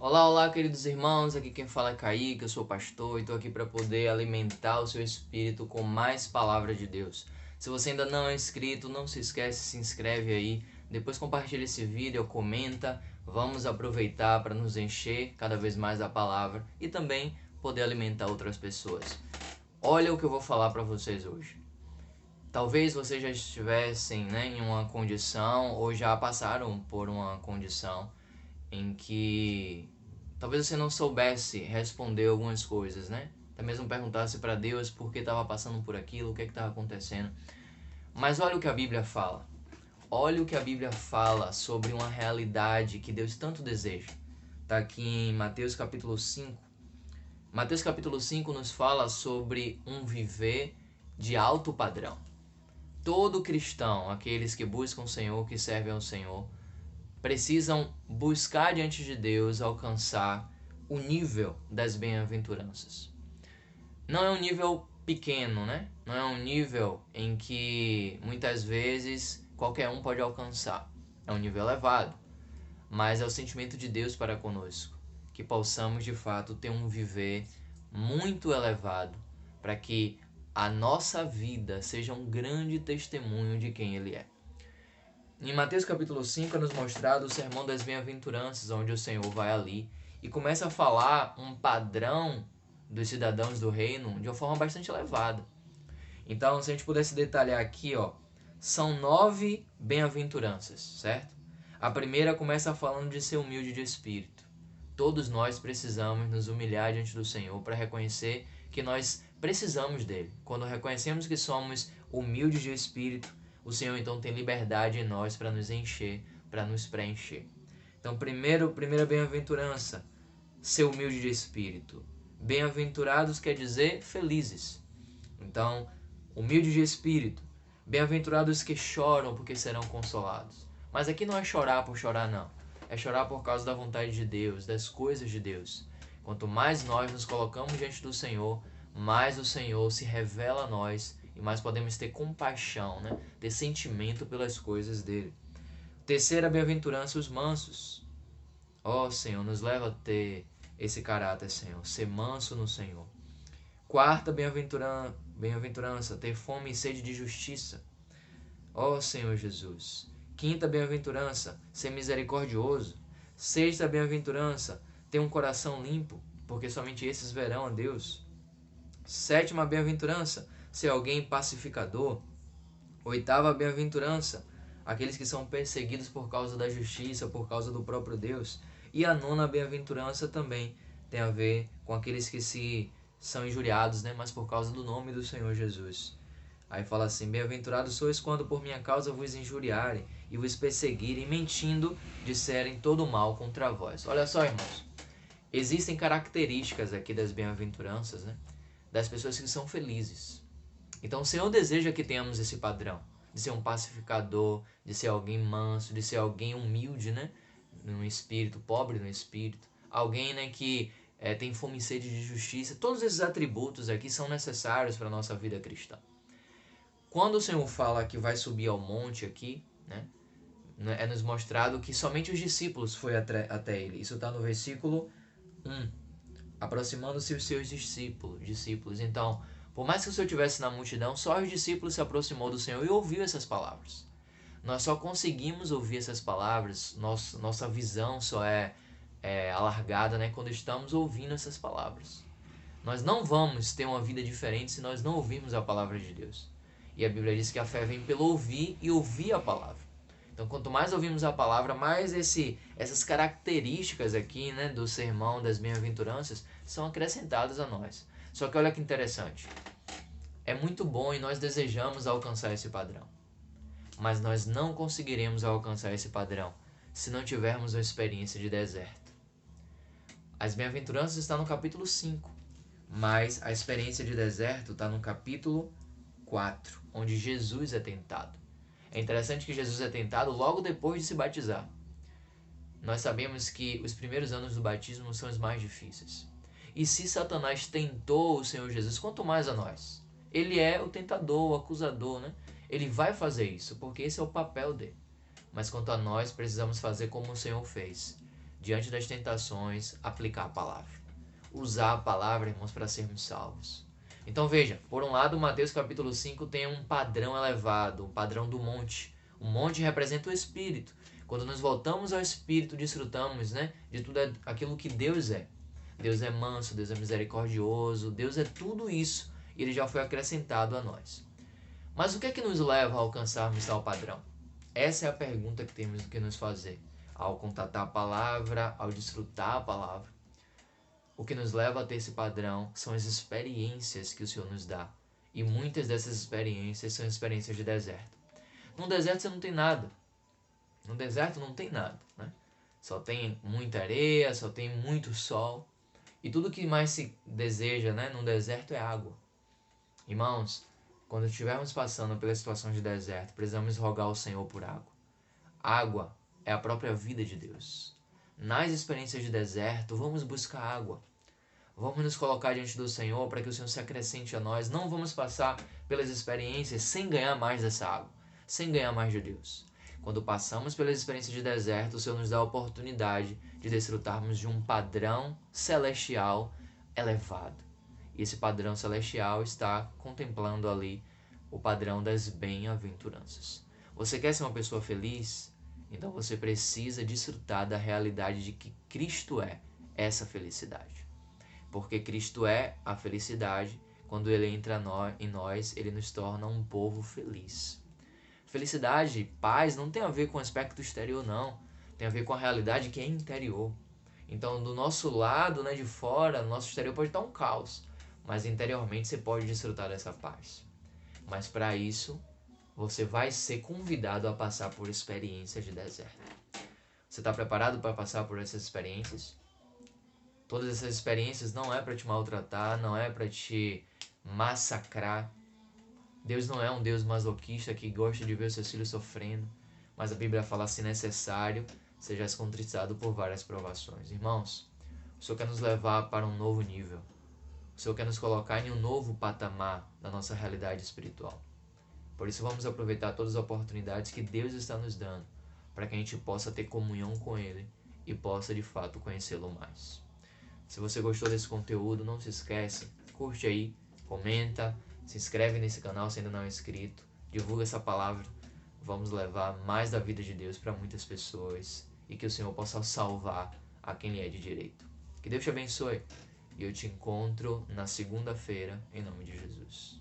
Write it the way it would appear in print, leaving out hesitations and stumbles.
Olá, olá, queridos irmãos. Aqui quem fala é Kaique, eu sou pastor e estou aqui para poder alimentar o seu espírito com mais palavra de Deus. Se você ainda não é inscrito, não se esquece, se inscreve aí. Depois compartilha esse vídeo, comenta. Vamos aproveitar para nos encher cada vez mais da palavra e também poder alimentar outras pessoas. Olha o que eu vou falar para vocês hoje. Talvez vocês já estivessem, em uma condição ou já passaram por uma condição em que talvez você não soubesse responder algumas coisas, né? Até mesmo perguntasse para Deus por que estava passando por aquilo, o que estava acontecendo. Mas olha o que a Bíblia fala. Olha o que a Bíblia fala sobre uma realidade que Deus tanto deseja. Está aqui em Mateus capítulo 5. Mateus capítulo 5 nos fala sobre um viver de alto padrão. Todo cristão, aqueles que buscam o Senhor, que servem ao Senhor, precisam buscar diante de Deus alcançar o nível das bem-aventuranças. Não é um nível pequeno, né? Não é um nível em que muitas vezes qualquer um pode alcançar. É um nível elevado, mas é o sentimento de Deus para conosco, que possamos de fato ter um viver muito elevado, para que a nossa vida seja um grande testemunho de quem Ele é. Em Mateus capítulo 5 é nos mostrado o sermão das bem-aventuranças, onde o Senhor vai ali e começa a falar um padrão dos cidadãos do reino de uma forma bastante elevada. Então, se a gente pudesse detalhar aqui, são 9 bem-aventuranças, certo? A primeira começa falando de ser humilde de espírito. Todos nós precisamos nos humilhar diante do Senhor para reconhecer que nós precisamos dele. Quando reconhecemos que somos humildes de espírito, o Senhor então tem liberdade em nós para nos encher, para nos preencher. Então, primeira bem-aventurança, ser humilde de espírito. Bem-aventurados quer dizer felizes. Então, humilde de espírito. Bem-aventurados que choram porque serão consolados. Mas aqui não é chorar por chorar, não. É chorar por causa da vontade de Deus, das coisas de Deus. Quanto mais nós nos colocamos diante do Senhor, mais o Senhor se revela a nós e mais podemos ter compaixão, ter sentimento pelas coisas dele. Terceira bem-aventurança, os mansos. Ó Senhor, nos leva a ter esse caráter, Senhor, ser manso no Senhor. Quarta bem-aventurança, ter fome e sede de justiça. Ó Senhor Jesus. Quinta bem-aventurança, ser misericordioso. Sexta bem-aventurança, ter um coração limpo, porque somente esses verão a Deus. Sétima bem-aventurança, ser alguém pacificador. Oitava bem-aventurança, aqueles que são perseguidos por causa da justiça, por causa do próprio Deus. E a nona bem-aventurança também tem a ver com aqueles que são injuriados, mas por causa do nome do Senhor Jesus. Aí fala assim: bem-aventurados sois quando por minha causa vos injuriarem e vos perseguirem, mentindo, disserem todo mal contra vós. Olha só, irmãos, existem características aqui das bem-aventuranças, das pessoas que são felizes. Então o Senhor deseja que tenhamos esse padrão, de ser um pacificador, de ser alguém manso, de ser alguém humilde, no espírito, pobre no espírito. Alguém, que tem fome e sede de justiça. Todos esses atributos aqui são necessários para a nossa vida cristã. Quando o Senhor fala que vai subir ao monte aqui, é nos mostrado que somente os discípulos foram até ele. Isso está no versículo 1. Aproximando-se os seus discípulos. Então, por mais que o Senhor estivesse na multidão, só os discípulos se aproximou do Senhor e ouviu essas palavras. Nós só conseguimos ouvir essas palavras, nossa visão só é alargada, quando estamos ouvindo essas palavras. Nós não vamos ter uma vida diferente se nós não ouvirmos a palavra de Deus. E a Bíblia diz que a fé vem pelo ouvir e ouvir a palavra. Então, quanto mais ouvimos a palavra, mais essas características aqui, do sermão das bem-aventuranças são acrescentadas a nós. Só que olha que interessante. É muito bom e nós desejamos alcançar esse padrão. Mas nós não conseguiremos alcançar esse padrão se não tivermos uma experiência de deserto. As bem-aventuranças estão no capítulo 5, mas a experiência de deserto está no capítulo 4, onde Jesus é tentado. É interessante que Jesus é tentado logo depois de se batizar. Nós sabemos que os primeiros anos do batismo são os mais difíceis. E se Satanás tentou o Senhor Jesus, quanto mais a nós. Ele é o tentador, o acusador, Ele vai fazer isso, porque esse é o papel dele. Mas quanto a nós, precisamos fazer como o Senhor fez. diante das tentações, aplicar a palavra. Usar a palavra, irmãos, para sermos salvos. Então veja, por um lado, Mateus capítulo 5 tem um padrão elevado, um padrão do monte. O monte representa o Espírito. Quando nos voltamos ao Espírito, desfrutamos, de tudo aquilo que Deus é. Deus é manso, Deus é misericordioso, Deus é tudo isso e Ele já foi acrescentado a nós. Mas o que é que nos leva a alcançarmos tal padrão? Essa é a pergunta que temos que nos fazer ao contatar a palavra, ao desfrutar a palavra. O que nos leva a ter esse padrão são as experiências que o Senhor nos dá. E muitas dessas experiências são experiências de deserto. No deserto você não tem nada. No deserto não tem nada, Só tem muita areia, só tem muito sol. E tudo que mais se deseja, no deserto é água. Irmãos, quando estivermos passando pela situação de deserto, precisamos rogar ao Senhor por água. Água é a própria vida de Deus. Nas experiências de deserto, vamos buscar água. Vamos nos colocar diante do Senhor para que o Senhor se acrescente a nós. Não vamos passar pelas experiências sem ganhar mais dessa água, sem ganhar mais de Deus. Quando passamos pelas experiências de deserto, o Senhor nos dá a oportunidade de desfrutarmos de um padrão celestial elevado. E esse padrão celestial está contemplando ali o padrão das bem-aventuranças. Você quer ser uma pessoa feliz? Então você precisa desfrutar da realidade de que Cristo é essa felicidade. Porque Cristo é a felicidade, quando Ele entra em nós, Ele nos torna um povo feliz. Felicidade, paz, não tem a ver com o aspecto exterior, não. Tem a ver com a realidade que é interior. Então, do nosso lado, de fora, no nosso exterior pode estar um caos, mas interiormente você pode desfrutar dessa paz. Mas para isso, você vai ser convidado a passar por experiências de deserto. Você está preparado para passar por essas experiências? Todas essas experiências não é para te maltratar, não é para te massacrar. Deus não é um Deus masoquista que gosta de ver os seus filhos sofrendo, mas a Bíblia fala, se necessário, sejas contritado por várias provações. Irmãos, o Senhor quer nos levar para um novo nível. O Senhor quer nos colocar em um novo patamar da nossa realidade espiritual. Por isso vamos aproveitar todas as oportunidades que Deus está nos dando, para que a gente possa ter comunhão com Ele e possa de fato conhecê-lo mais. Se você gostou desse conteúdo, não se esquece, curte aí, comenta, se inscreve nesse canal se ainda não é inscrito, divulga essa palavra. Vamos levar mais da vida de Deus para muitas pessoas e que o Senhor possa salvar a quem lhe é de direito. Que Deus te abençoe e eu te encontro na segunda-feira, em nome de Jesus.